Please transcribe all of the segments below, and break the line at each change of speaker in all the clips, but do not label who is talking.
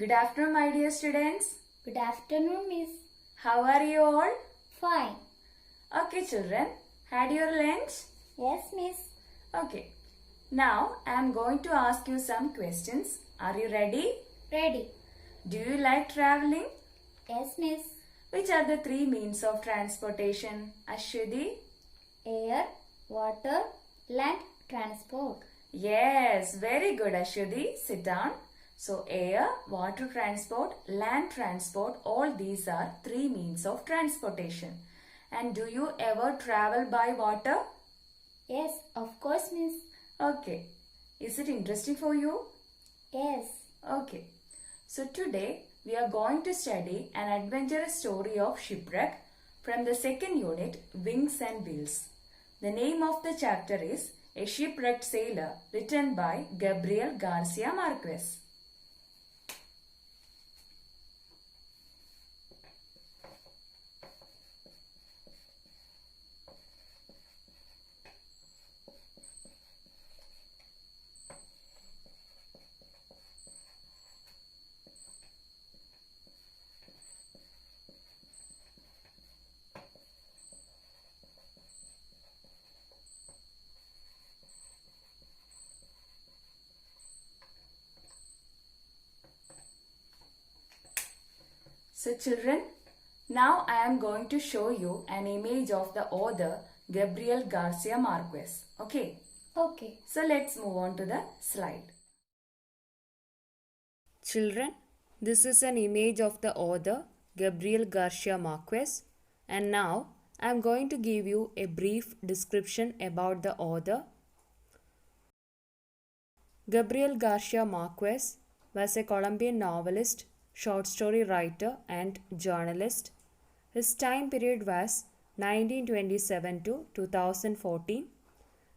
Good afternoon, my dear students.
Good afternoon, Miss.
How are you all?
Fine.
Okay, children. Had your lunch?
Yes, Miss.
Okay. Now, I am going to ask you some questions. Are you ready?
Ready.
Do you like traveling?
Yes, Miss.
Which are the three means of transportation? Ashwati?
Air, water, land transport.
Yes, very good, Ashwati. Sit down. So, air, water transport, land transport, all these are three means of transportation. And do you ever travel by water?
Yes, of course, Miss.
Okay. Is it interesting for you?
Yes.
Okay. So today we are going to study an adventurous story of shipwreck from the second unit, Wings and Wheels. The name of the chapter is A Shipwrecked Sailor, written by Gabriel Garcia Marquez. So children, now I am going to show you an image of the author Gabriel Garcia Marquez. Okay.
Okay.
So let's move on to the slide. Children, this is an image of the author Gabriel Garcia Marquez, and now I am going to give you a brief description about the author. Gabriel Garcia Marquez was a Colombian novelist, short story writer, and journalist. His time period was 1927 to 2014,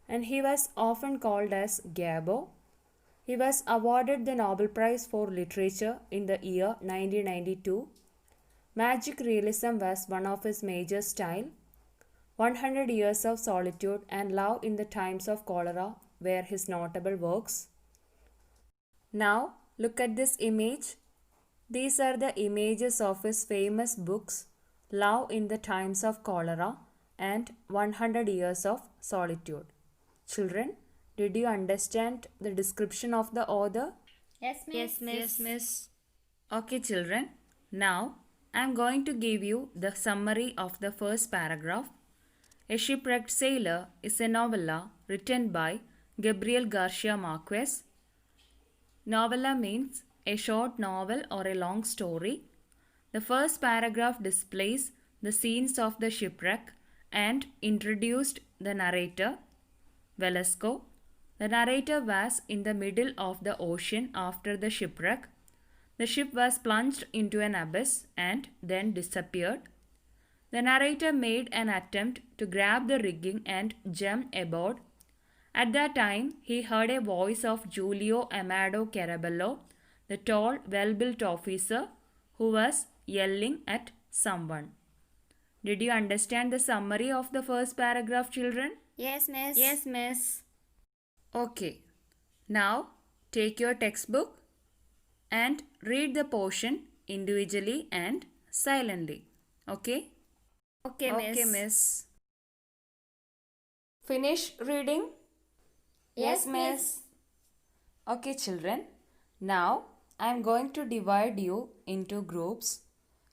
and he was often called as Gabo. He was awarded the Nobel Prize for Literature in the year 1992. Magic realism was one of his major styles. 100 Years of Solitude and Love in the Times of Cholera were his notable works. Now, look at this image. These are the images of his famous books Love in the Times of Cholera and 100 Years of Solitude. Children, did you understand the description of the author?
Yes, Miss.
Yes, miss. Okay, children. Now, I am going to give you the summary of the first paragraph. A Shipwrecked Sailor is a novella written by Gabriel Garcia Marquez. Novella means a short novel or a long story. The first paragraph displays the scenes of the shipwreck and introduced the narrator, Velasco. The narrator was in the middle of the ocean after the shipwreck. The ship was plunged into an abyss and then disappeared. The narrator made an attempt to grab the rigging and jump aboard. At that time, he heard a voice of Julio Amado Carabello, the tall, well-built officer, who was yelling at someone. Did you understand the summary of the first paragraph, children?
Yes, Miss.
Yes, miss. Okay. Now, take your textbook and read the portion individually and silently. Okay?
Okay, Miss.
Okay, miss. Finish reading?
Yes, Miss.
Okay, children. Now, I am going to divide you into groups.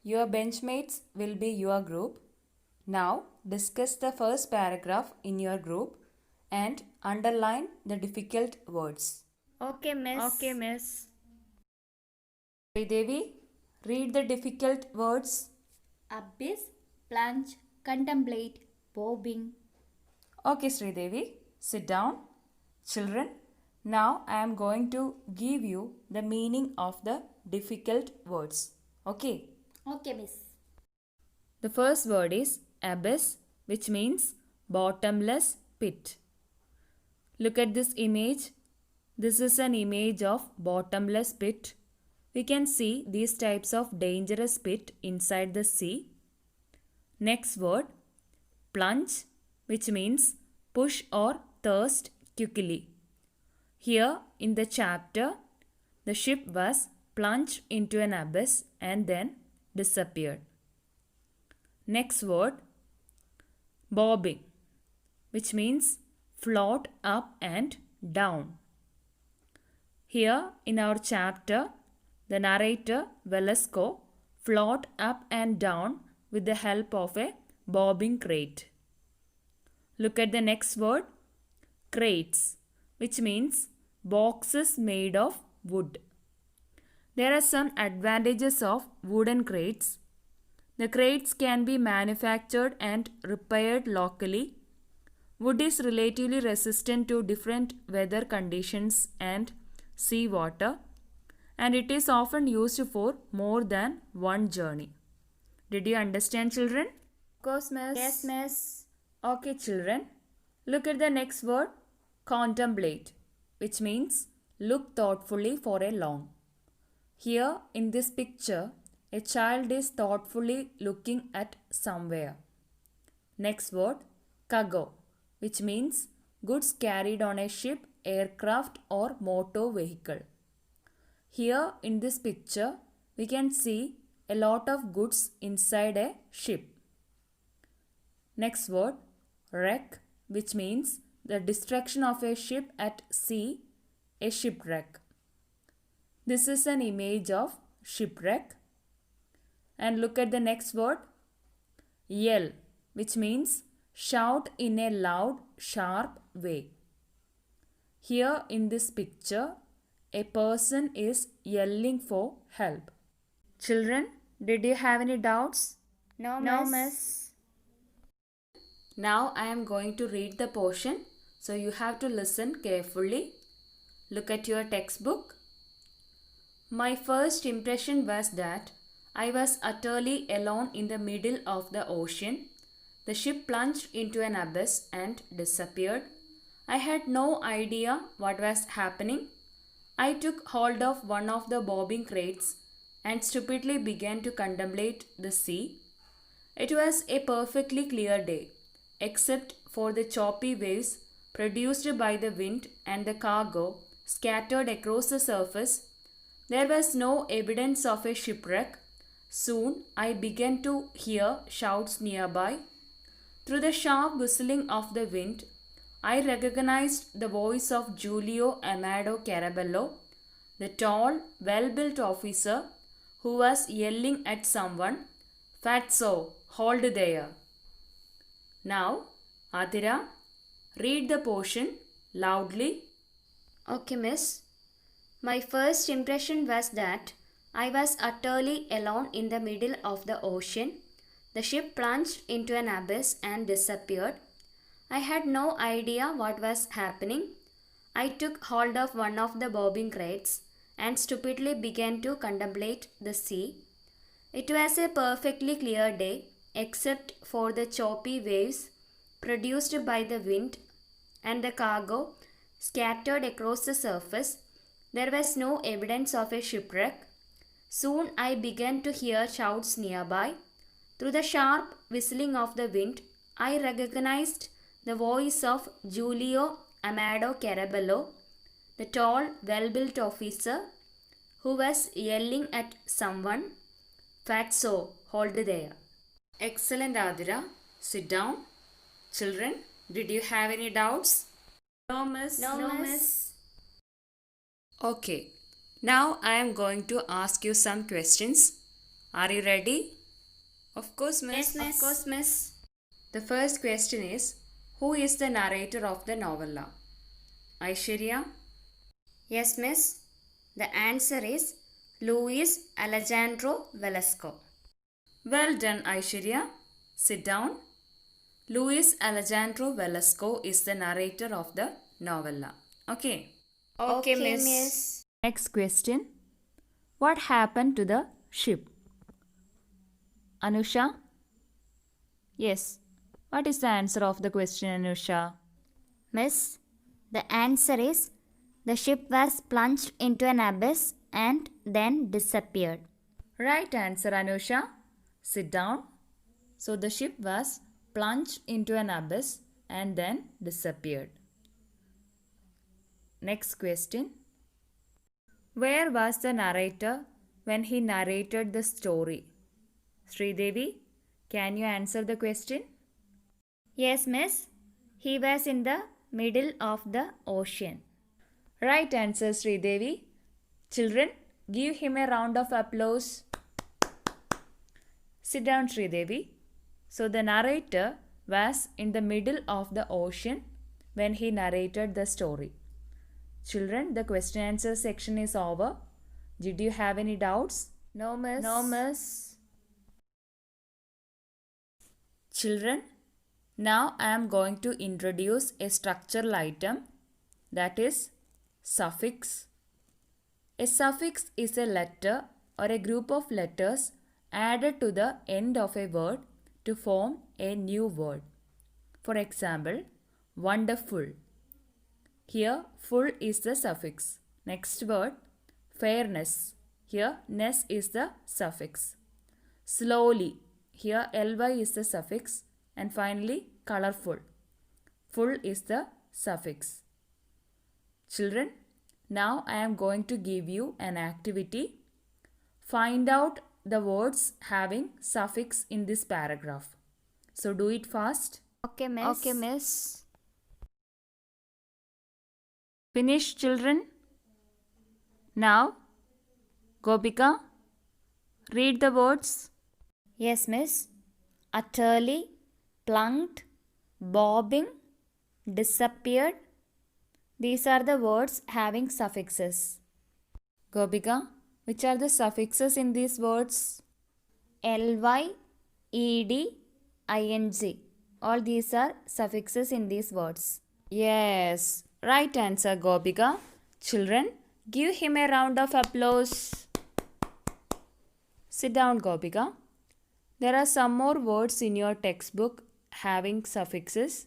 Your benchmates will be your group. Now, discuss the first paragraph in your group and underline the difficult words.
Okay, Miss.
Okay, miss. Devi, read the difficult words.
Abyss, plunge, contemplate, bobbing.
Okay, Sridevi, sit down. Children, now I am going to give you the meaning of the difficult words. Okay.
Okay, Miss.
The first word is abyss, which means bottomless pit. Look at this image. This is an image of bottomless pit. We can see these types of dangerous pit inside the sea. Next word, plunge, which means push or thrust quickly. Here in the chapter, the ship was plunged into an abyss and then disappeared. Next word, bobbing, which means float up and down. Here in our chapter, the narrator Velasco float up and down with the help of a bobbing crate. Look at the next word, crates, which means boxes made of wood. There are some advantages of wooden crates. The crates can be manufactured and repaired locally. Wood is relatively resistant to different weather conditions and seawater, and it is often used for more than one journey. Did you understand, children? Of course, miss.
Yes, miss.
Okay, children. Look at the next word, contemplate, which means look thoughtfully for a long. Here in this picture, a child is thoughtfully looking at somewhere. Next word, cargo, which means goods carried on a ship, aircraft or motor vehicle. Here in this picture, we can see a lot of goods inside a ship. Next word, wreck, which means the destruction of a ship at sea, a shipwreck. This is an image of shipwreck. And look at the next word, yell, which means shout in a loud, sharp way. Here in this picture, a person is yelling for help. Children, did you have any doubts?
No,
No,
miss.
miss.
Now I am going to read the portion, so you have to listen carefully. Look at your textbook. My first impression was that I was utterly alone in the middle of the ocean. The ship plunged into an abyss and disappeared. I had no idea what was happening. I took hold of one of the bobbing crates and stupidly began to contemplate the sea. It was a perfectly clear day, except for the choppy waves produced by the wind and the cargo scattered across the surface. There was no evidence of a shipwreck. Soon I began to hear shouts nearby. Through the sharp whistling of the wind, I recognized the voice of Giulio Amado Carabello, the tall, well-built officer who was yelling at someone, "Fatso, hold there." Now, Adira, read the portion loudly.
Okay, miss. My first impression was that I was utterly alone in the middle of the ocean. The ship plunged into an abyss and disappeared. I had no idea what was happening. I took hold of one of the bobbing crates and stupidly began to contemplate the sea. It was a perfectly clear day, except for the choppy waves produced by the wind and the cargo scattered across the surface. There was no evidence of a shipwreck. Soon I began to hear shouts nearby. Through the sharp whistling of the wind, I recognized the voice of Giulio Amado Carabello, the tall, well-built officer who was yelling at someone, "Fatso, hold there."
Excellent, Adira. Sit down. Children, did you have any doubts?
No, miss.
No, miss.
Okay. Now I am going to ask you some questions. Are you ready? Of course, miss.
Yes, miss. Of course, miss.
The first question is, who is the narrator of the novella? Aishwarya?
Yes, miss. The answer is Luis Alejandro Velasco.
Well done, Aishwarya. Sit down. Luis Alejandro Velasco is the narrator of the novella. Okay.
Okay, miss.
Next question. What happened to the ship? Anusha? Yes. What is the answer of the question, Anusha?
Miss, the answer is the ship was plunged into an abyss and then disappeared.
Right answer, Anusha. Sit down. So the ship was plunged into an abyss and then disappeared. Next question. Where was the narrator when he narrated the story? Sridevi, can you answer the question?
Yes, miss. He was in the middle of the ocean.
Right answer, Sridevi. Children, give him a round of applause. Sit down, Sridevi. So the narrator was in the middle of the ocean when he narrated the story. Children, the question answer section is over. Did you have any doubts?
No, miss.
No, miss. Children, now I am going to introduce a structural item, that is suffix. A suffix is a letter or a group of letters added to the end of a word to form a new word. For example, wonderful. Here, full is the suffix. Next word, fairness. Here, ness is the suffix. Slowly. Here, ly is the suffix. And finally, colorful. Full is the suffix. Children, now I am going to give you an activity. Find out the words having suffix in this paragraph. So do it fast.
Okay, miss.
Okay, miss.
Finish, children. Now, Gopika, read the words.
Yes, miss. Utterly, plunked, bobbing, disappeared. These are the words having suffixes.
Gopika, which are the suffixes in these words?
ly, ed, ing. All these are suffixes in these words.
Yes, right answer, Gopika. Children, give him a round of applause. Sit down, Gopika. There are some more words in your textbook having suffixes.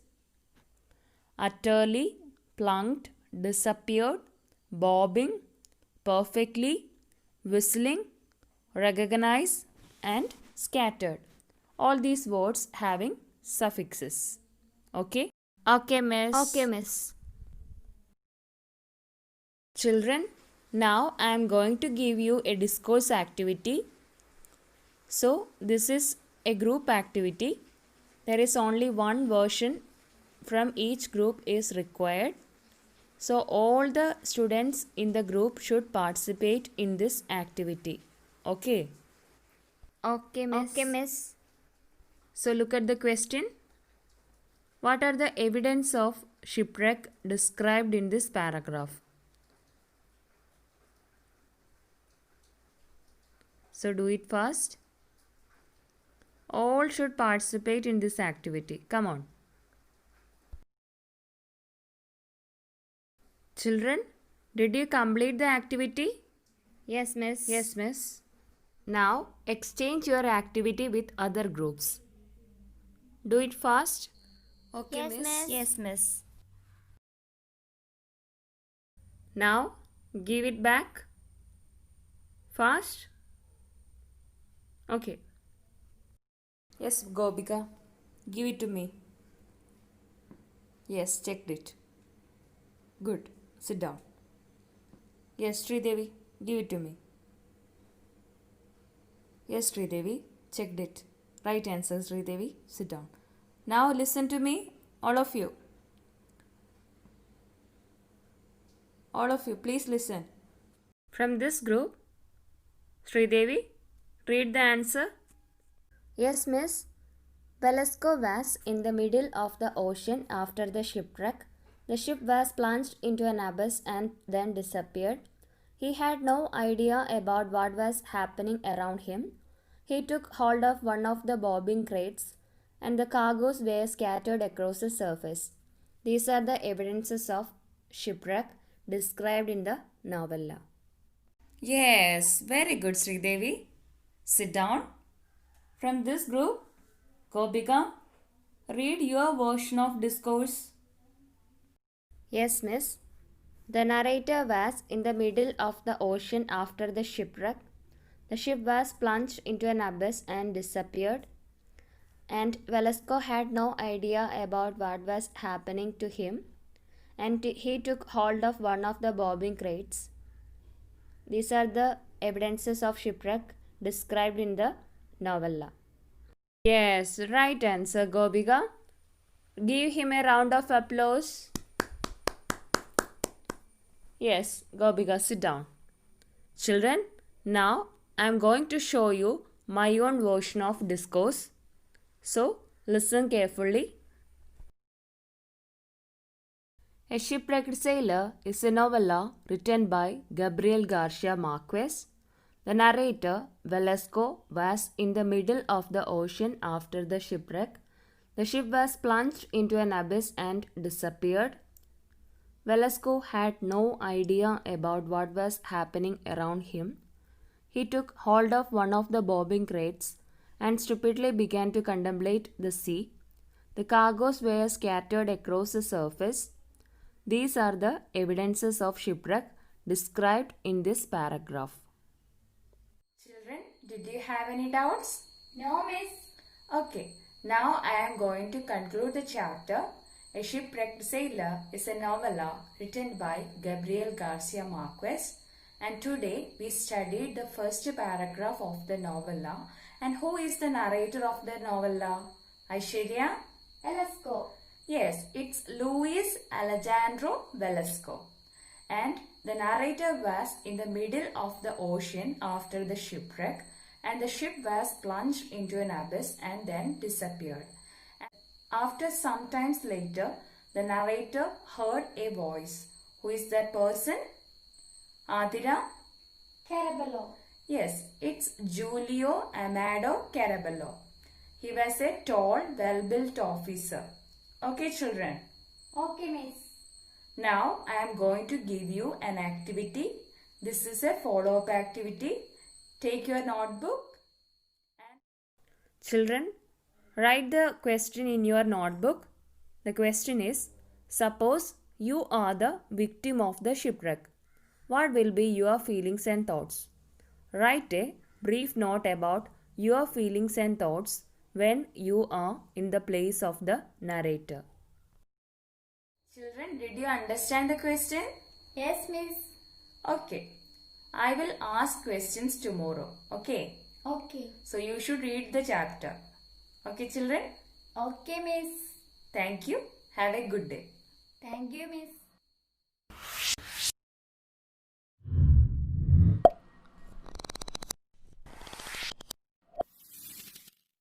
Utterly, plunked, disappeared, bobbing, perfectly, whistling, recognize, and scattered. All these words having suffixes. Okay?
Okay, miss.
Okay, miss.
Children, now I am going to give you a discourse activity. So, this is a group activity. There is only one version from each group is required. So, all the students in the group should participate in this activity. Okay?
Okay, miss.
Okay, miss.
So, look at the question. What are the evidence of shipwreck described in this paragraph? So, do it fast. All should participate in this activity. Come on. Children, did you complete the activity?
Yes, miss.
Yes, miss. Now, exchange your activity with other groups. Do it fast.
Okay,
Yes,
miss.
miss. Yes, miss.
Now, give it back. Fast. Okay. Yes, Gopika. Give it to me. Yes, checked it. Good. Sit down. Yes, Sridevi. Give it to me. Yes, Sridevi. Checked it. Right answer, Sridevi. Sit down. Now listen to me, all of you. All of you, please listen. From this group, Sridevi, read the answer.
Yes, miss. Velasco was in the middle of the ocean after the shipwreck. The ship was plunged into an abyss and then disappeared. He had no idea about what was happening around him. He took hold of one of the bobbing crates, and the cargoes were scattered across the surface. These are the evidences of shipwreck described in the novella.
Yes, very good, Sridevi. Sit down. From this group, Gopika, read your version of discourse.
Yes, miss. The narrator was in the middle of the ocean after the shipwreck. The ship was plunged into an abyss and disappeared. And Velasco had no idea about what was happening to him. And he took hold of one of the bobbing crates. These are the evidences of shipwreck described in the novella.
Yes, right answer, Gobika. Give him a round of applause. Yes, Gobika, sit down. Children, now I am going to show you my own version of discourse. So, listen carefully. A Shipwrecked Sailor is a novella written by Gabriel Garcia Marquez. The narrator, Velasco, was in the middle of the ocean after the shipwreck. The ship was plunged into an abyss and disappeared. Velasco had no idea about what was happening around him. He took hold of one of the bobbing crates and stupidly began to contemplate the sea. The cargoes were scattered across the surface. These are the evidences of shipwreck described in this paragraph. Children, did you have any doubts?
No, miss.
Okay, now I am going to conclude the chapter. A Shipwrecked Sailor is a novella written by Gabriel Garcia Marquez. And today we studied the first paragraph of the novella. And who is the narrator of the novella? Aishwarya?
Velasco.
Yes, it's Luis Alejandro Velasco. And the narrator was in the middle of the ocean after the shipwreck, and the ship was plunged into an abyss and then disappeared. After some times later, the narrator heard a voice. Who is that person? Adira?
Carabello.
Yes, it's Julio Amado Carabello. He was a tall, well-built officer. Okay, children.
Okay, miss.
Now I am going to give you an activity. This is a follow-up activity. Take your notebook. Children, write the question in your notebook. The question is, suppose you are the victim of the shipwreck. What will be your feelings and thoughts? Write a brief note about your feelings and thoughts when you are in the place of the narrator. Children, did you understand the question?
Yes, miss.
Okay. I will ask questions tomorrow. Okay.
Okay.
So you should read the chapter. Okay, children?
Okay, miss.
Thank you. Have a good day.
Thank you, miss.